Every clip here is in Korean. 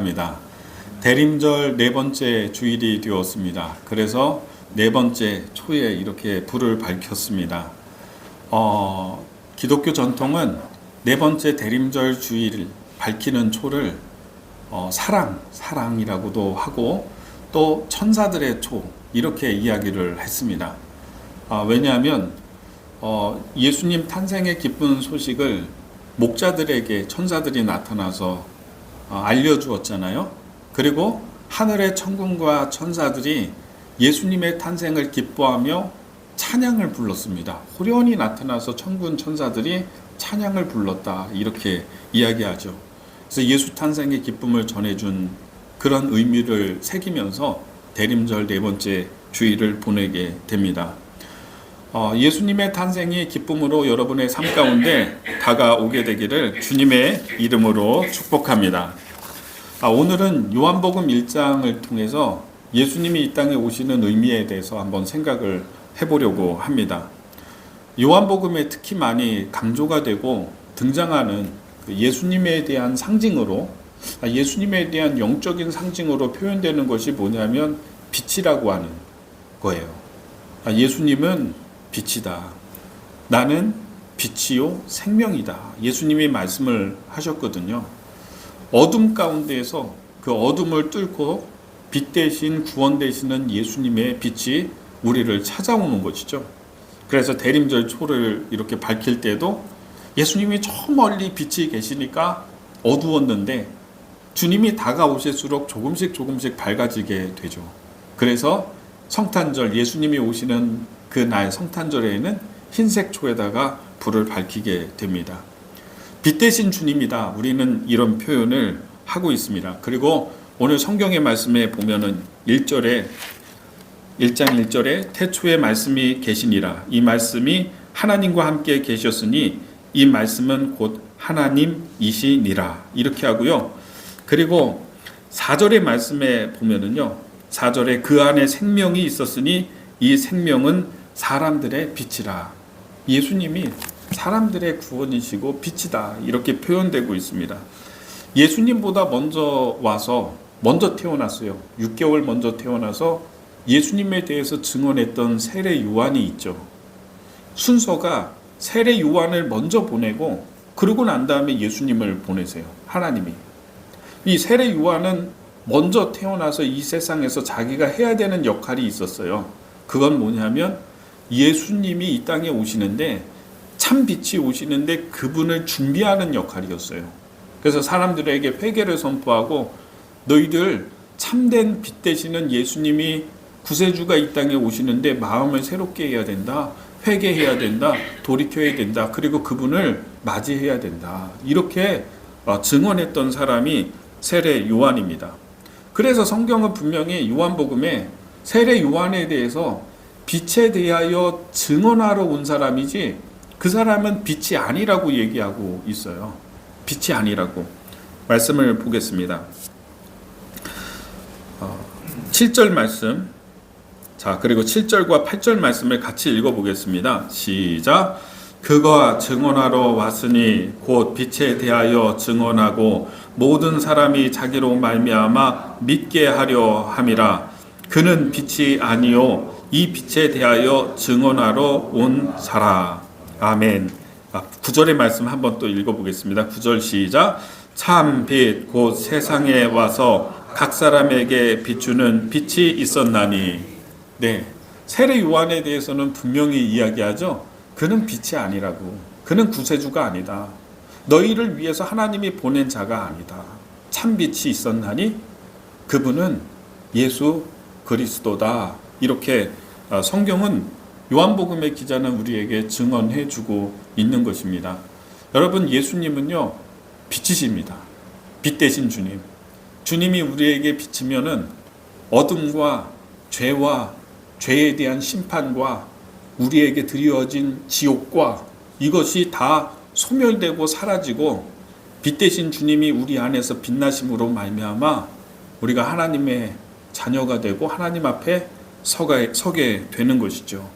입니다. 대림절 네 번째 주일이 되었습니다. 그래서 네 번째 초에 이렇게 불을 밝혔습니다. 기독교 전통은 네 번째 대림절 주일 밝히는 초를 사랑이라고도 하고 또 천사들의 초 이렇게 이야기를 했습니다. 왜냐하면 예수님 탄생의 기쁜 소식을 목자들에게 천사들이 나타나서 알려주었잖아요. 그리고 하늘의 천군과 천사들이 예수님의 탄생을 기뻐하며 찬양을 불렀습니다. 호련히 나타나서 천군 천사들이 찬양을 불렀다 이렇게 이야기하죠. 그래서 예수 탄생의 기쁨을 전해준 그런 의미를 새기면서 대림절 네 번째 주일을 보내게 됩니다. 예수님의 탄생이 기쁨으로 여러분의 삶 가운데 다가오게 되기를 주님의 이름으로 축복합니다. 오늘은 요한복음 1장을 통해서 예수님이 이 땅에 오시는 의미에 대해서 한번 생각을 해보려고 합니다. 요한복음에 특히 많이 강조가 되고 등장하는 예수님에 대한 상징으로, 예수님에 대한 영적인 상징으로 표현되는 것이 뭐냐면 빛이라고 하는 거예요. 예수님은 빛이다. 나는 빛이요 생명이다. 예수님이 말씀을 하셨거든요. 어둠 가운데에서 그 어둠을 뚫고 빛 대신 구원 되시는 예수님의 빛이 우리를 찾아오는 것이죠. 그래서 대림절 초를 이렇게 밝힐 때도 예수님이 저 멀리 빛이 계시니까 어두웠는데 주님이 다가오실수록 조금씩 밝아지게 되죠. 그래서 성탄절, 예수님이 오시는 그날 성탄절에는 흰색 초에다가 불을 밝히게 됩니다. 빛 대신 주님이다. 우리는 이런 표현을 하고 있습니다. 그리고 오늘 성경의 말씀에 보면은 1장 1절에 태초에 말씀이 계시니라. 이 말씀이 하나님과 함께 계셨으니 이 말씀은 곧 하나님이시니라. 이렇게 하고요. 그리고 4절의 말씀에 보면은요. 4절에 그 안에 생명이 있었으니 이 생명은 사람들의 빛이라. 예수님이 사람들의 구원이시고 빛이다. 이렇게 표현되고 있습니다. 예수님보다 먼저 와서 먼저 태어났어요. 6개월 먼저 태어나서 예수님에 대해서 증언했던 세례 요한이 있죠. 순서가 세례 요한을 먼저 보내고 그러고 난 다음에 예수님을 보내세요. 하나님이. 이 세례 요한은 먼저 태어나서 이 세상에서 자기가 해야 되는 역할이 있었어요. 그건 뭐냐면 예수님이 이 땅에 오시는데 참 빛이 오시는데 그분을 준비하는 역할이었어요. 그래서 사람들에게 회개를 선포하고 너희들 참된 빛 되시는 예수님이 구세주가 이 땅에 오시는데 마음을 새롭게 해야 된다. 회개해야 된다. 돌이켜야 된다. 그리고 그분을 맞이해야 된다. 이렇게 증언했던 사람이 세례 요한입니다. 그래서 성경은 분명히 요한복음에 세례 요한에 대해서 빛에 대하여 증언하러 온 사람이지 그 사람은 빛이 아니라고 얘기하고 있어요. 빛이 아니라고. 말씀을 보겠습니다. 7절 말씀. 자, 그리고 7절과 8절 말씀을 같이 읽어보겠습니다. 시작. 그가 증언하러 왔으니 곧 빛에 대하여 증언하고 모든 사람이 자기로 말미암아 믿게 하려 함이라. 그는 빛이 아니요 이 빛에 대하여 증언하러 온 사람. 아멘. 9절의 말씀 한번 또 읽어보겠습니다. 9절 시작. 참 빛 곧 세상에 와서 각 사람에게 비추는 빛이 있었나니. 네, 세례 요한에 대해서는 분명히 이야기하죠. 그는 빛이 아니라고. 그는 구세주가 아니다. 너희를 위해서 하나님이 보낸 자가 아니다. 참 빛이 있었나니 그분은 예수 그리스도다. 이렇게 성경은 요한복음의 기자는 우리에게 증언해 주고 있는 것입니다. 여러분, 예수님은요 빛이십니다. 빛 대신 주님. 주님이 우리에게 비치면은 어둠과 죄와 죄에 대한 심판과 우리에게 드리워진 지옥과 이것이 다 소멸되고 사라지고 빛 대신 주님이 우리 안에서 빛나심으로 말미암아 우리가 하나님의 자녀가 되고 하나님 앞에 서게 되는 것이죠.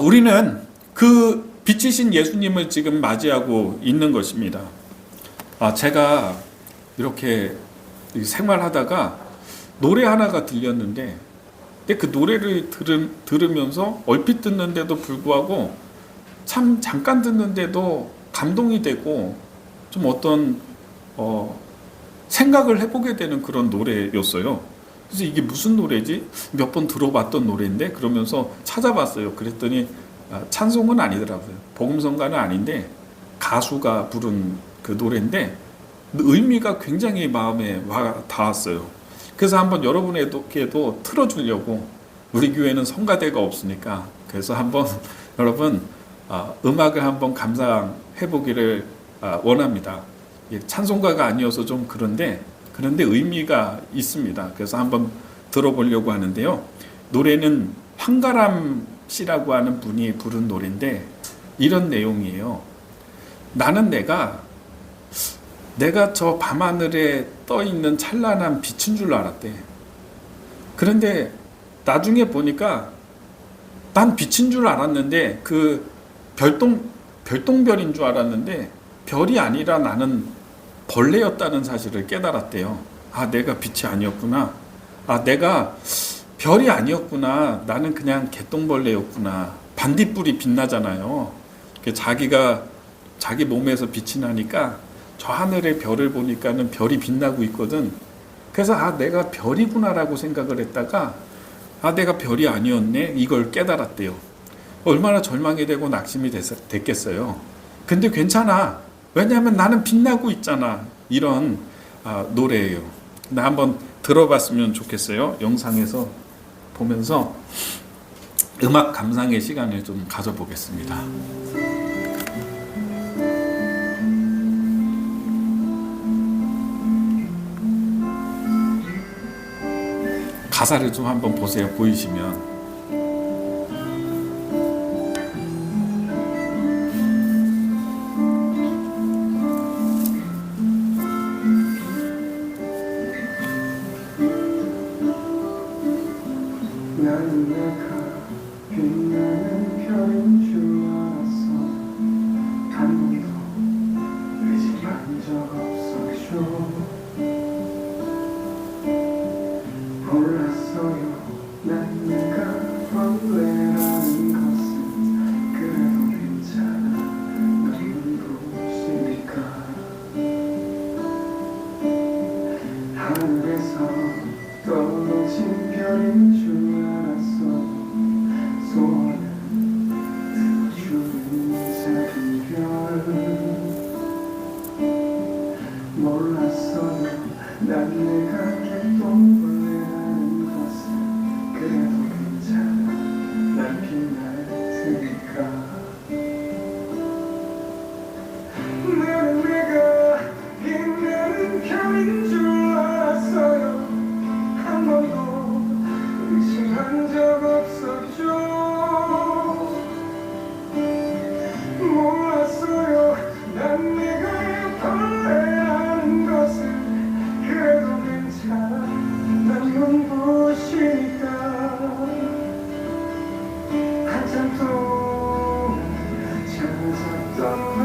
우리는 그 빛이신 예수님을 지금 맞이하고 있는 것입니다. 제가 이렇게 생활하다가 노래 하나가 들렸는데, 근데 그 노래를 들으면서 얼핏 듣는데도 불구하고 참 잠깐 듣는데도 감동이 되고 좀 어떤 생각을 해보게 되는 그런 노래였어요. 그래서 이게 무슨 노래지? 몇 번 들어봤던 노래인데 그러면서 찾아봤어요. 그랬더니 찬송은 아니더라고요. 복음성가는 아닌데 가수가 부른 그 노래인데 의미가 굉장히 마음에 와 닿았어요. 그래서 한번 여러분에게도 틀어주려고, 우리 교회는 성가대가 없으니까 그래서 한번 여러분 음악을 한번 감상해 보기를 원합니다. 찬송가가 아니어서 좀 그런데 의미가 있습니다. 그래서 한번 들어보려고 하는데요. 노래는 황가람 씨라고 하는 분이 부른 노래인데 이런 내용이에요. 나는 내가 저 밤하늘에 떠 있는 찬란한 빛인 줄 알았대. 그런데 나중에 보니까 난 빛인 줄 알았는데 그 별똥별인 줄 알았는데 별이 아니라 나는 벌레였다는 사실을 깨달았대요. 내가 빛이 아니었구나. 내가 별이 아니었구나. 나는 그냥 개똥벌레였구나. 반딧불이 빛나잖아요. 자기가 자기 몸에서 빛이 나니까 저 하늘의 별을 보니까는 별이 빛나고 있거든. 그래서 내가 별이구나라고 생각을 했다가 내가 별이 아니었네. 이걸 깨달았대요. 얼마나 절망이 되고 낙심이 됐겠어요. 근데 괜찮아. 왜냐하면 나는 빛나고 있잖아. 이런 노래예요. 나 한번 들어봤으면 좋겠어요. 영상에서 보면서 음악 감상의 시간을 좀 가져보겠습니다. 가사를 좀 한번 보세요. 보이시면. 나는 내가 빛나는 별인 줄 알았어. 한 번도 의심한 적 없었죠. 몰랐어요. 난 내가 벌레라는 것은. 그래도 괜찮아. 넌 눈부시니까. 하늘에서 떨어진 별인 줄 알았어. 소원은 들어주는 작은 별. 몰랐어요. 난 내가 개똥벌레라는 것은. 그래도 괜찮아. 난 빛날 테니까. 나는 내가 빛나는 별인 줄 알았어요. 한 번도 의심한 적 없었죠. 몰랐어요. 난 내가 벌레라는 것은. 그래도 괜찮아. 난 눈부시니까. 한참 동안 찾았던 내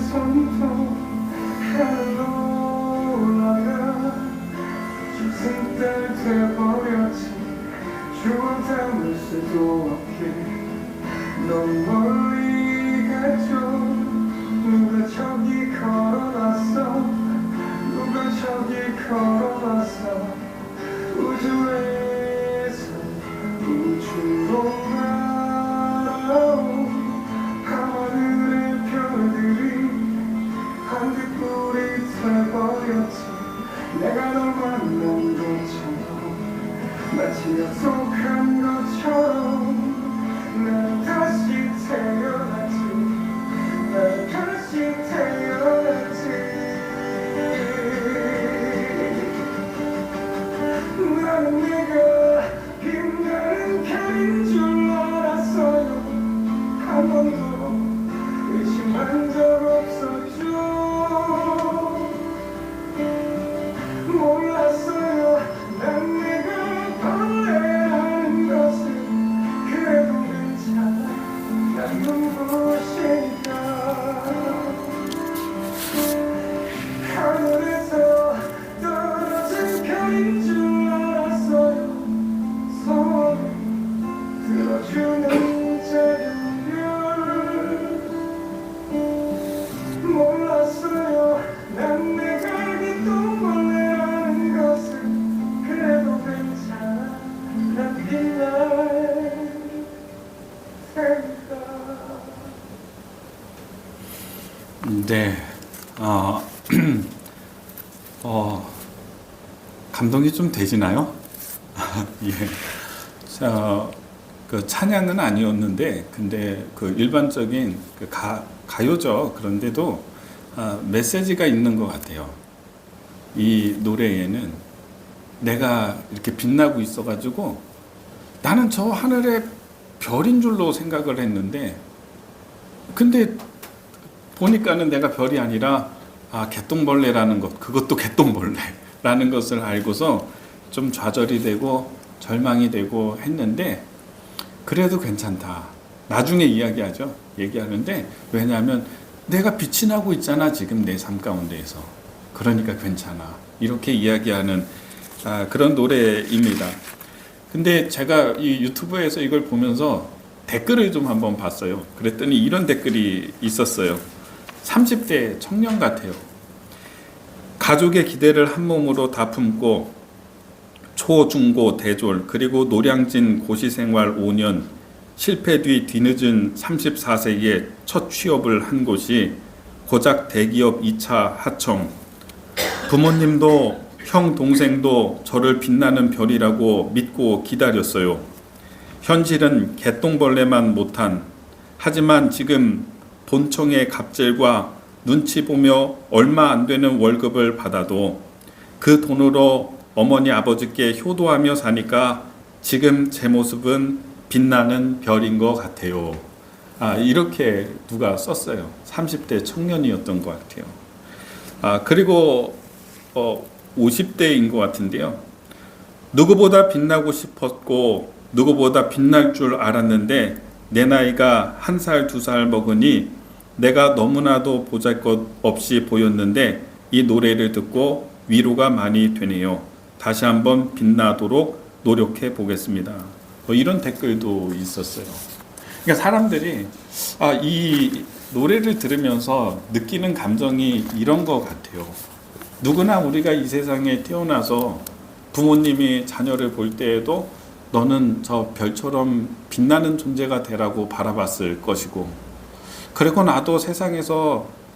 손톱 하늘로 올라가 죽순달 돼버렸지. 추억 담을 수도 없게 너무 멀리 갔죠. 누가 저기 걸어놨어. 누가 저기 걸어놨어. 우주에서 우주로 가요. 밤하늘의 별들이 반딧불이 돼버렸지. 내가 널 만난 것처럼, 마치 약속한 것처럼. 난 다시 태어났지. 난 다시 태어났지. 나는 내가 빛나는 별인 줄 알았어요. 한 번도 의심한 적 없었죠. 몰랐어요. 난 내가 벌레라는 것은. 그래도 괜찮아. 난 눈부시니까. 하늘에서 떨어진 네, 어, 감동이 좀 되시나요? 예. 그 찬양은 아니었는데, 근데 그 일반적인 그 가요죠. 그런데도 메시지가 있는 것 같아요. 이 노래에는 내가 이렇게 빛나고 있어가지고 나는 저 하늘의 별인 줄로 생각을 했는데, 근데 보니까는 내가 별이 아니라 개똥벌레라는 것, 그것도 개똥벌레라는 것을 알고서 좀 좌절이 되고 절망이 되고 했는데, 그래도 괜찮다. 나중에 얘기하는데, 왜냐하면 내가 빛이 나고 있잖아, 지금 내 삶 가운데에서. 그러니까 괜찮아. 이렇게 이야기하는 그런 노래입니다. 근데 제가 이 유튜브에서 이걸 보면서 댓글을 좀 한번 봤어요. 그랬더니 이런 댓글이 있었어요. 30대 청년 같아요. 가족의 기대를 한 몸으로 다 품고 초, 중, 고, 대졸, 그리고 노량진 고시 생활 5년, 실패 뒤 뒤늦은 34세에 첫 취업을 한 곳이 고작 대기업 2차 하청. 부모님도 형, 동생도 저를 빛나는 별이라고 믿고 기다렸어요. 현실은 개똥벌레만 못한, 하지만 지금 본청의 갑질과 눈치 보며 얼마 안 되는 월급을 받아도 그 돈으로 어머니 아버지께 효도하며 사니까 지금 제 모습은 빛나는 별인 것 같아요. 이렇게 누가 썼어요. 30대 청년이었던 것 같아요. 그리고 50대인 것 같은데요. 누구보다 빛나고 싶었고 누구보다 빛날 줄 알았는데 내 나이가 1살, 2살 먹으니 내가 너무나도 보잘것없이 보였는데 이 노래를 듣고 위로가 많이 되네요. 다시 한번 빛나도록 노력해 보겠습니다. 이런 댓글도 있었어요. 그러니까 사람들이 이 노래를 들으면서 느끼는 감정이 이런 것 같아요. 누구나 우리가 이 세상에 태어나서 부모님이 자녀를 볼 때에도 너는 저 별처럼 빛나는 존재가 되라고 바라봤을 것이고, 그리고 나도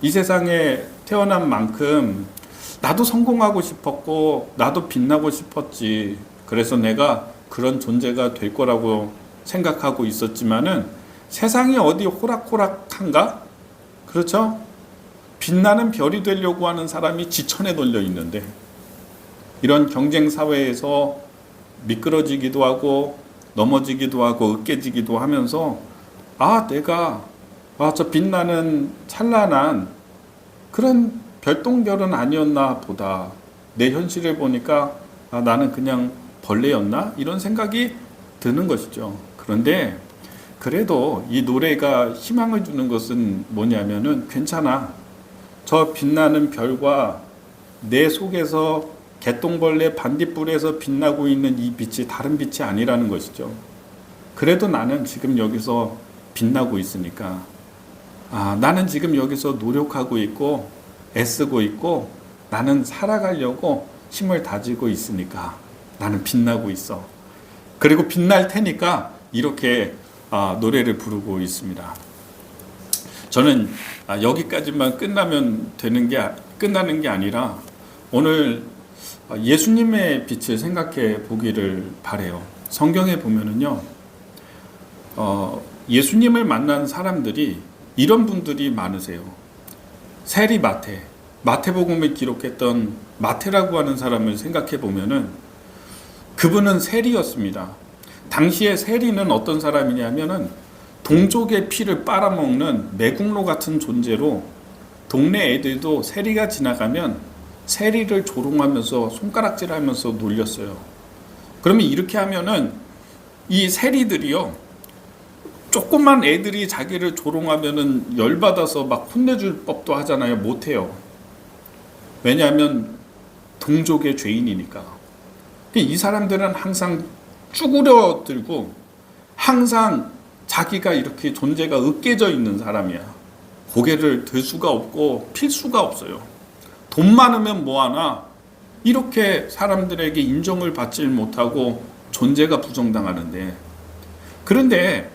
이 세상에 태어난 만큼 나도 성공하고 싶었고 나도 빛나고 싶었지. 그래서 내가 그런 존재가 될 거라고 생각하고 있었지만은 세상이 어디 호락호락한가? 그렇죠? 빛나는 별이 되려고 하는 사람이 지천에 돌려 있는데, 이런 경쟁 사회에서 미끄러지기도 하고 넘어지기도 하고 으깨지기도 하면서 내가 저 빛나는 찬란한 그런 별똥별은 아니었나 보다. 내 현실을 보니까 나는 그냥 벌레였나? 이런 생각이 드는 것이죠. 그런데 그래도 이 노래가 희망을 주는 것은 뭐냐면은, 괜찮아. 저 빛나는 별과 내 속에서 개똥벌레 반딧불에서 빛나고 있는 이 빛이 다른 빛이 아니라는 것이죠. 그래도 나는 지금 여기서 빛나고 있으니까, 나는 지금 여기서 노력하고 있고 애쓰고 있고 나는 살아가려고 힘을 다지고 있으니까 나는 빛나고 있어. 그리고 빛날 테니까 이렇게 노래를 부르고 있습니다. 저는 여기까지만 끝나는 게 아니라 오늘 예수님의 빛을 생각해 보기를 바래요. 성경에 보면은요, 예수님을 만난 사람들이 이런 분들이 많으세요. 세리 마태복음을 기록했던 마태라고 하는 사람을 생각해 보면은 그분은 세리였습니다. 당시에 세리는 어떤 사람이냐면은 동족의 피를 빨아먹는 매국노 같은 존재로, 동네 애들도 세리가 지나가면 세리를 조롱하면서 손가락질하면서 놀렸어요. 그러면 이렇게 하면은 이 세리들이요, 조그만 애들이 자기를 조롱하면은 열받아서 막 혼내줄 법도 하잖아요. 못해요. 왜냐하면 동족의 죄인이니까. 이 사람들은 항상 쭈그려들고 항상 자기가 이렇게 존재가 으깨져 있는 사람이야. 고개를 들 수가 없고 필 수가 없어요. 돈 많으면 뭐하나, 이렇게 사람들에게 인정을 받지 못하고 존재가 부정당하는데, 그런데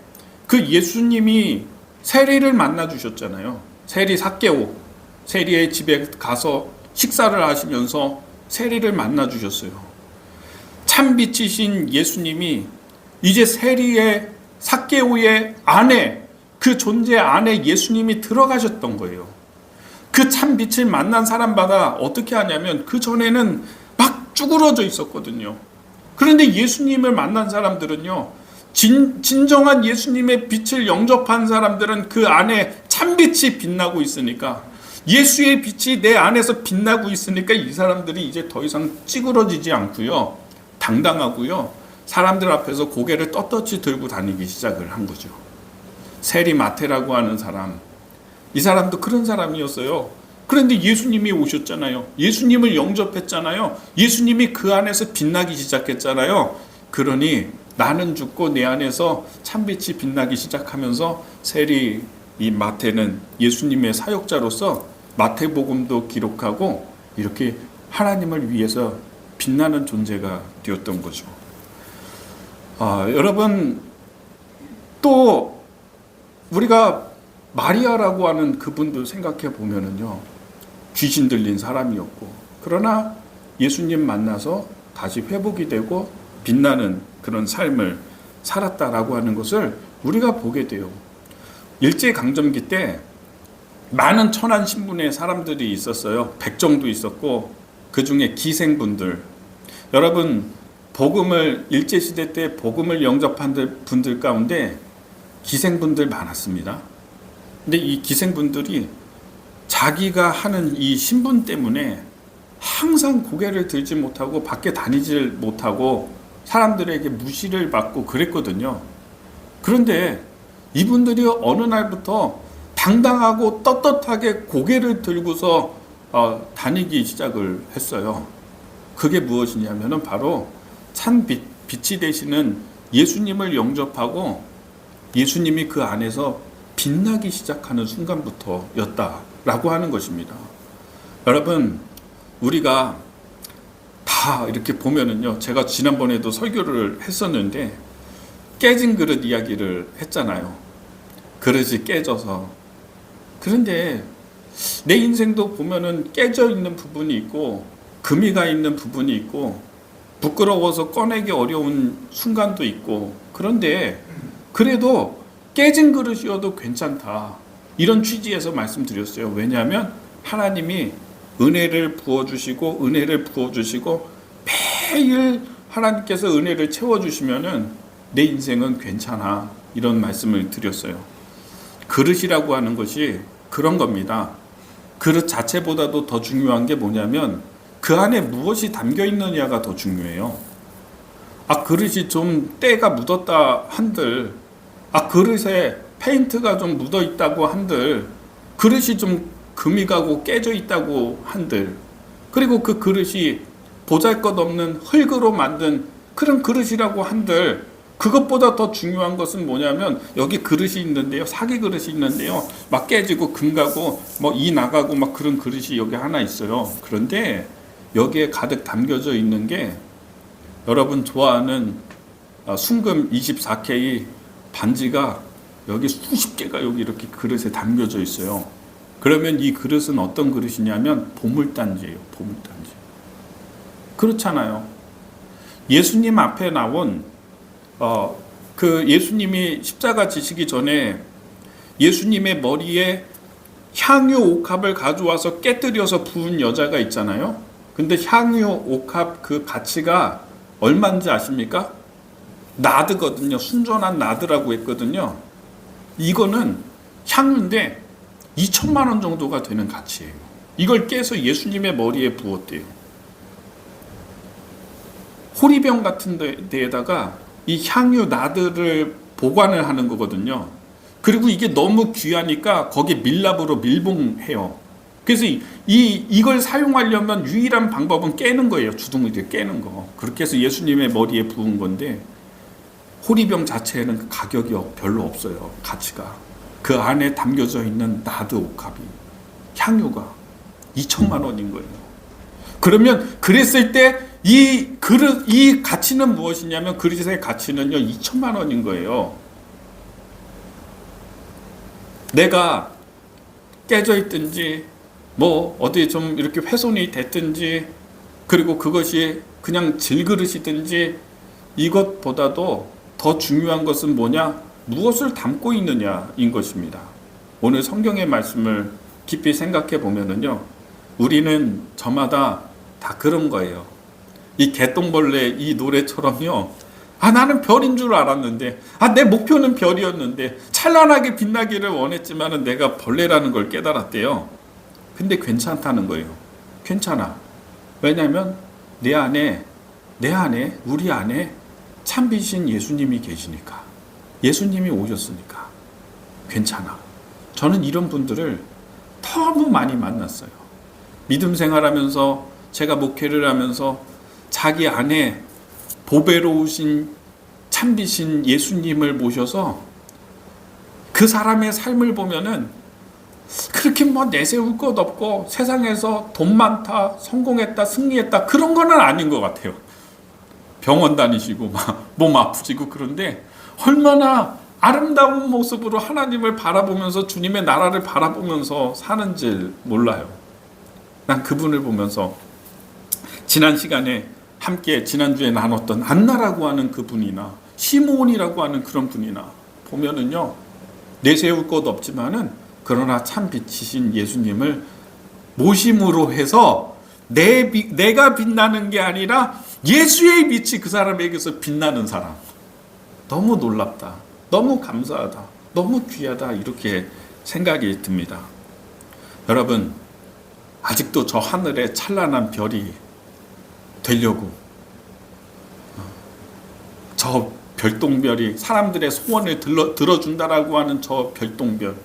그 예수님이 세리를 만나 주셨잖아요. 세리 삭개오. 세리의 집에 가서 식사를 하시면서 세리를 만나 주셨어요. 참 빛이신 예수님이 이제 세리의 삭개오의 안에, 그 존재 안에 예수님이 들어가셨던 거예요. 그 참 빛을 만난 사람마다 어떻게 하냐면 그 전에는 막 쭈그러져 있었거든요. 그런데 예수님을 만난 사람들은요, 진정한 예수님의 빛을 영접한 사람들은 그 안에 참빛이 빛나고 있으니까, 예수의 빛이 내 안에서 빛나고 있으니까 이 사람들이 이제 더 이상 찌그러지지 않고요, 당당하고요, 사람들 앞에서 고개를 떳떳이 들고 다니기 시작을 한 거죠. 세리 마태라고 하는 사람, 이 사람도 그런 사람이었어요. 그런데 예수님이 오셨잖아요. 예수님을 영접했잖아요. 예수님이 그 안에서 빛나기 시작했잖아요. 그러니 나는 죽고 내 안에서 참빛이 빛나기 시작하면서 세리 이 마태는 예수님의 사역자로서 마태복음도 기록하고 이렇게 하나님을 위해서 빛나는 존재가 되었던 거죠. 여러분, 또 우리가 마리아라고 하는 그분도 생각해 보면은요, 귀신 들린 사람이었고, 그러나 예수님 만나서 다시 회복이 되고 빛나는 그런 삶을 살았다라고 하는 것을 우리가 보게 돼요. 일제강점기 때 많은 천한 신분의 사람들이 있었어요. 백정도 있었고, 그 중에 기생분들. 여러분, 복음을, 일제시대 때 복음을 영접한 분들 가운데 기생분들 많았습니다. 근데 이 기생분들이 자기가 하는 이 신분 때문에 항상 고개를 들지 못하고 밖에 다니질 못하고 사람들에게 무시를 받고 그랬거든요. 그런데 이분들이 어느 날부터 당당하고 떳떳하게 고개를 들고서 다니기 시작을 했어요. 그게 무엇이냐면은 바로 참 빛이 되시는 예수님을 영접하고 예수님이 그 안에서 빛나기 시작하는 순간부터였다라고 하는 것입니다. 여러분, 우리가 다 이렇게 보면은요, 제가 지난번에도 설교를 했었는데 깨진 그릇 이야기를 했잖아요. 그릇이 깨져서. 그런데 내 인생도 보면은 깨져 있는 부분이 있고 금이 가 있는 부분이 있고 부끄러워서 꺼내기 어려운 순간도 있고, 그런데 그래도 깨진 그릇이어도 괜찮다, 이런 취지에서 말씀드렸어요. 왜냐하면 하나님이 은혜를 부어주시고 은혜를 부어주시고 매일 하나님께서 은혜를 채워주시면은 내 인생은 괜찮아, 이런 말씀을 드렸어요. 그릇이라고 하는 것이 그런 겁니다. 그릇 자체보다도 더 중요한 게 뭐냐면 그 안에 무엇이 담겨 있느냐가 더 중요해요. 그릇이 좀 때가 묻었다 한들, 그릇에 페인트가 좀 묻어 있다고 한들, 그릇이 좀 금이 가고 깨져 있다고 한들, 그리고 그 그릇이 보잘것없는 흙으로 만든 그런 그릇이라고 한들, 그것보다 더 중요한 것은 뭐냐면 여기 그릇이 있는데요, 사기 그릇이 있는데요, 막 깨지고 금 가고 뭐 이 나가고 막 그런 그릇이 여기 하나 있어요. 그런데 여기에 가득 담겨져 있는 게 여러분 좋아하는 순금 24K 반지가 여기 수십 개가 여기 이렇게 그릇에 담겨져 있어요. 그러면 이 그릇은 어떤 그릇이냐면 보물단지예요. 보물단지. 그렇잖아요. 예수님 앞에 나온 그 예수님이 십자가 지시기 전에 예수님의 머리에 향유 옥합을 가져와서 깨뜨려서 부은 여자가 있잖아요. 근데 향유 옥합 그 가치가 얼마인지 아십니까? 나드거든요. 순전한 나드라고 했거든요. 이거는 향유인데 2천만 원 정도가 되는 가치예요. 이걸 깨서 예수님의 머리에 부었대요. 호리병 같은 데에다가 이 향유 나드를 보관을 하는 거거든요. 그리고 이게 너무 귀하니까 거기에 밀랍으로 밀봉해요. 그래서 이걸 사용하려면 유일한 방법은 깨는 거예요. 주둥이를 깨는 거. 그렇게 해서 예수님의 머리에 부은 건데, 호리병 자체에는 가격이 별로 없어요. 가치가. 그 안에 담겨져 있는 나드 옥합이, 향유가 2천만 원인 거예요. 그러면 그랬을 때 이 가치는 무엇이냐면, 그릇의 가치는요 2천만 원인 거예요. 내가 깨져 있든지 뭐 어디 좀 이렇게 훼손이 됐든지, 그리고 그것이 그냥 질그릇이든지, 이것보다도 더 중요한 것은 뭐냐? 무엇을 담고 있느냐인 것입니다. 오늘 성경의 말씀을 깊이 생각해 보면은요, 우리는 저마다 다 그런 거예요. 이 개똥벌레 이 노래처럼요. 나는 별인 줄 알았는데, 내 목표는 별이었는데, 찬란하게 빛나기를 원했지만은 내가 벌레라는 걸 깨달았대요. 근데 괜찮다는 거예요. 괜찮아. 왜냐하면 내 안에, 우리 안에 참비신 예수님이 계시니까. 예수님이 오셨으니까. 괜찮아. 저는 이런 분들을 너무 많이 만났어요. 믿음 생활하면서, 제가 목회를 하면서 자기 안에 보배로우신 참비신 예수님을 모셔서 그 사람의 삶을 보면은 그렇게 뭐 내세울 것 없고 세상에서 돈 많다, 성공했다, 승리했다 그런 거는 아닌 것 같아요. 병원 다니시고 막 몸 아프시고 그런데 얼마나 아름다운 모습으로 하나님을 바라보면서 주님의 나라를 바라보면서 사는지 몰라요. 난 그분을 보면서 지난 시간에 함께 지난주에 나눴던 안나라고 하는 그분이나 시므온이라고 하는 그런 분이나 보면은요, 내세울 것 없지만은 그러나 참 빛이신 예수님을 모심으로 해서 내가 빛나는 게 아니라 예수의 빛이 그 사람에게서 빛나는 사람. 너무 놀랍다. 너무 감사하다. 너무 귀하다. 이렇게 생각이 듭니다. 여러분, 아직도 저 하늘에 찬란한 별이 되려고, 저 별똥별이 사람들의 소원을 들어준다라고 하는 저 별똥별,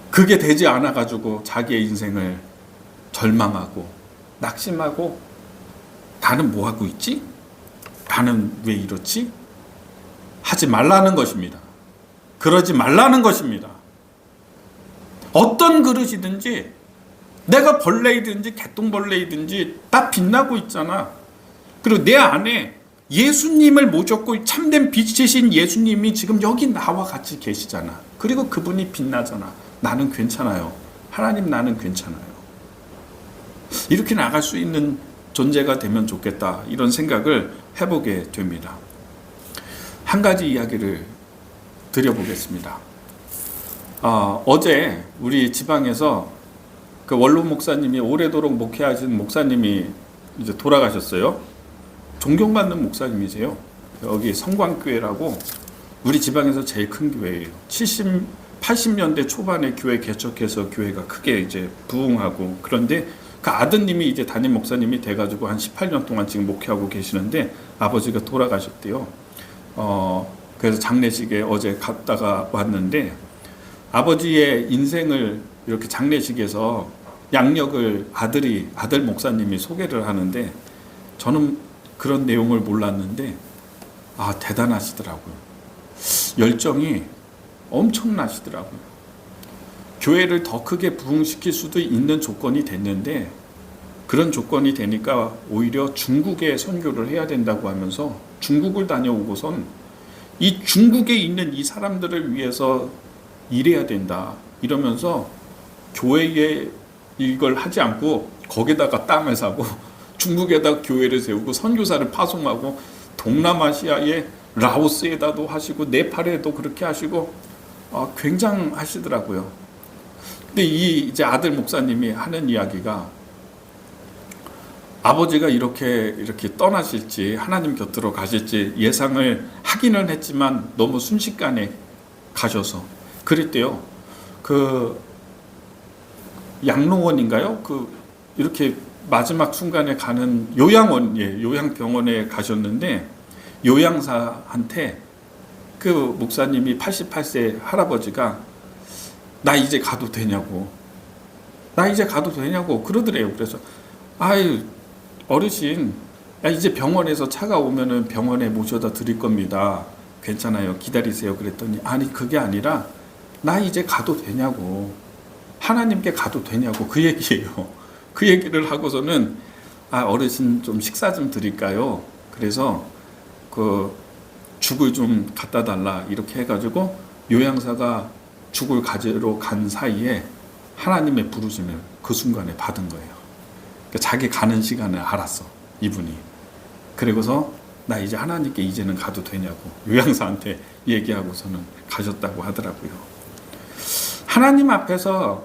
그게 되지 않아 가지고 자기의 인생을 절망하고 낙심하고, 나는 뭐 하고 있지? 나는 왜 이렇지? 하지 말라는 것입니다. 그러지 말라는 것입니다. 어떤 그릇이든지, 내가 벌레이든지 개똥벌레이든지 다 빛나고 있잖아. 그리고 내 안에 예수님을 모셨고 참된 빛이신 예수님이 지금 여기 나와 같이 계시잖아. 그리고 그분이 빛나잖아. 나는 괜찮아요. 하나님, 나는 괜찮아요. 이렇게 나갈 수 있는 존재가 되면 좋겠다, 이런 생각을 해보게 됩니다. 한 가지 이야기를 드려보겠습니다. 어제 우리 지방에서 그 원로 목사님이 오래도록 목회하신 목사님이 이제 돌아가셨어요. 존경받는 목사님이세요. 여기 성광교회라고 우리 지방에서 제일 큰 교회예요. 80년대 초반에 교회 개척해서 교회가 크게 이제 부흥하고, 그런데 그 아드님이 이제 담임 목사님이 돼가지고 한 18년 동안 지금 목회하고 계시는데 아버지가 돌아가셨대요. 그래서 장례식에 어제 갔다가 왔는데, 아버지의 인생을 이렇게 장례식에서 양력을 아들 목사님이 소개를 하는데, 저는 그런 내용을 몰랐는데 대단하시더라고요. 열정이 엄청나시더라고요. 교회를 더 크게 부흥시킬 수도 있는 조건이 됐는데, 그런 조건이 되니까 오히려 중국에 선교를 해야 된다고 하면서 중국을 다녀오고선 이 중국에 있는 이 사람들을 위해서 일해야 된다 이러면서 교회에 이걸 하지 않고 거기다가 땅을 사고 중국에다 교회를 세우고 선교사를 파송하고 동남아시아의 라오스에다도 하시고 네팔에도 그렇게 하시고 굉장하시더라고요. 근데 이제 아들 목사님이 하는 이야기가, 아버지가 이렇게 떠나실지 하나님 곁으로 가실지 예상을 하기는 했지만 너무 순식간에 가셔서 그랬대요. 그 양로원인가요? 이렇게 마지막 순간에 가는 요양병원에 가셨는데, 요양사한테 그 목사님이 88세 할아버지가 나 이제 가도 되냐고 그러더래요. 그래서 어르신, 이제 병원에서 차가 오면은 병원에 모셔다 드릴 겁니다. 괜찮아요. 기다리세요. 그랬더니 아니, 그게 아니라 나 이제 가도 되냐고, 하나님께 가도 되냐고, 그 얘기예요. 그 얘기를 하고서는 어르신 좀 식사 좀 드릴까요? 그래서 그 죽을 좀 갖다 달라 이렇게 해가지고 요양사가 죽을 가지러 간 사이에 하나님의 부르심을 그 순간에 받은 거예요. 그러니까 자기 가는 시간을 알았어, 이분이. 그리고서 나 이제 하나님께 이제는 가도 되냐고 요양사한테 얘기하고서는 가셨다고 하더라고요. 하나님 앞에서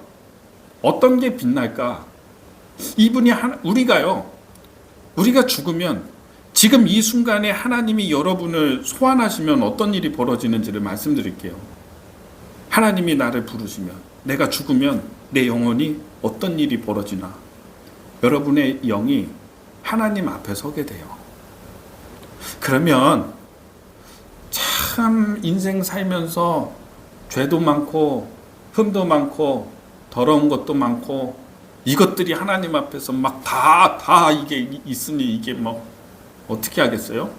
어떤 게 빛날까? 이분이 우리가 죽으면 지금 이 순간에 하나님이 여러분을 소환하시면 어떤 일이 벌어지는지를 말씀드릴게요. 하나님이 나를 부르시면, 내가 죽으면 내 영혼이 어떤 일이 벌어지나? 여러분의 영이 하나님 앞에 서게 돼요. 그러면 참 인생 살면서 죄도 많고 흠도 많고 더러운 것도 많고 이것들이 하나님 앞에서 막 다 이게 있으니 이게 뭐 어떻게 하겠어요?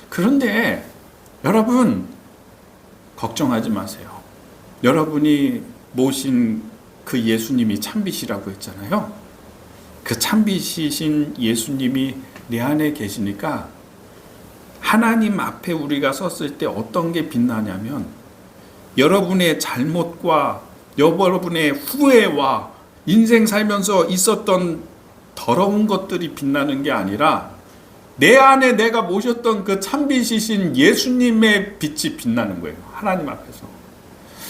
그런데 여러분 걱정하지 마세요. 여러분이 모신 그 예수님이 참빛이라고 했잖아요. 그 참빛이신 예수님이 내 안에 계시니까 하나님 앞에 우리가 섰을 때 어떤 게 빛나냐면 여러분의 잘못과 여러분의 후회와 인생 살면서 있었던 더러운 것들이 빛나는 게 아니라 내 안에 내가 모셨던 그 참빛이신 예수님의 빛이 빛나는 거예요. 하나님 앞에서.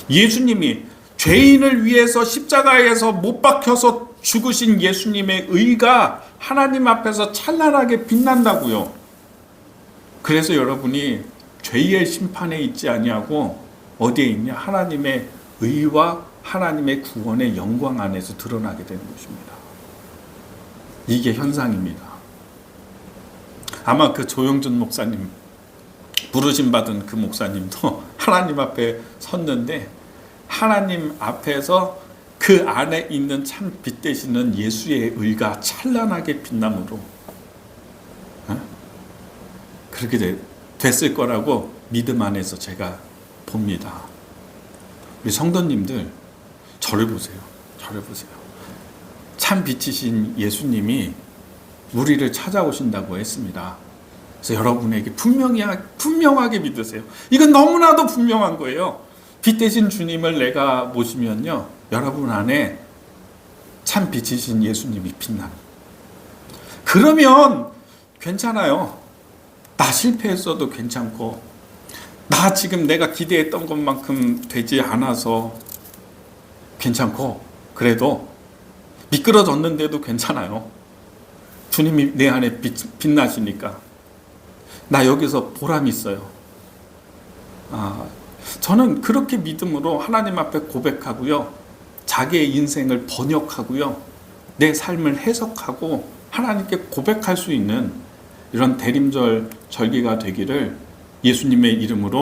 예수님이 죄인을 위해서 십자가에서 못 박혀서 죽으신 예수님의 의가 하나님 앞에서 찬란하게 빛난다고요. 그래서 여러분이 죄의 심판에 있지 아니하고 어디에 있냐? 하나님의 의와 하나님의 구원의 영광 안에서 드러나게 되는 것입니다. 이게 현상입니다. 아마 그 조영준 목사님, 부르심 받은 그 목사님도 하나님 앞에 섰는데 하나님 앞에서 그 안에 있는 참 빛 되시는 예수의 의가 찬란하게 빛남으로 그렇게 됐을 거라고 믿음 안에서 제가 봅니다. 우리 성도님들 저를 보세요. 참 빛이신 예수님이 우리를 찾아오신다고 했습니다. 그래서 여러분에게 분명하게 믿으세요. 이건 너무나도 분명한 거예요. 빛 대신 주님을 내가 모시면요, 여러분 안에 참 빛이신 예수님이 빛나는. 그러면 괜찮아요. 나 실패했어도 괜찮고, 나 지금 내가 기대했던 것만큼 되지 않아서 괜찮고, 그래도 미끄러졌는데도 괜찮아요. 주님이 내 안에 빛나시니까 나 여기서 보람 있어요. 저는 그렇게 믿음으로 하나님 앞에 고백하고요, 자기의 인생을 번역하고요, 내 삶을 해석하고 하나님께 고백할 수 있는 이런 대림절 절기가 되기를 예수님의 이름으로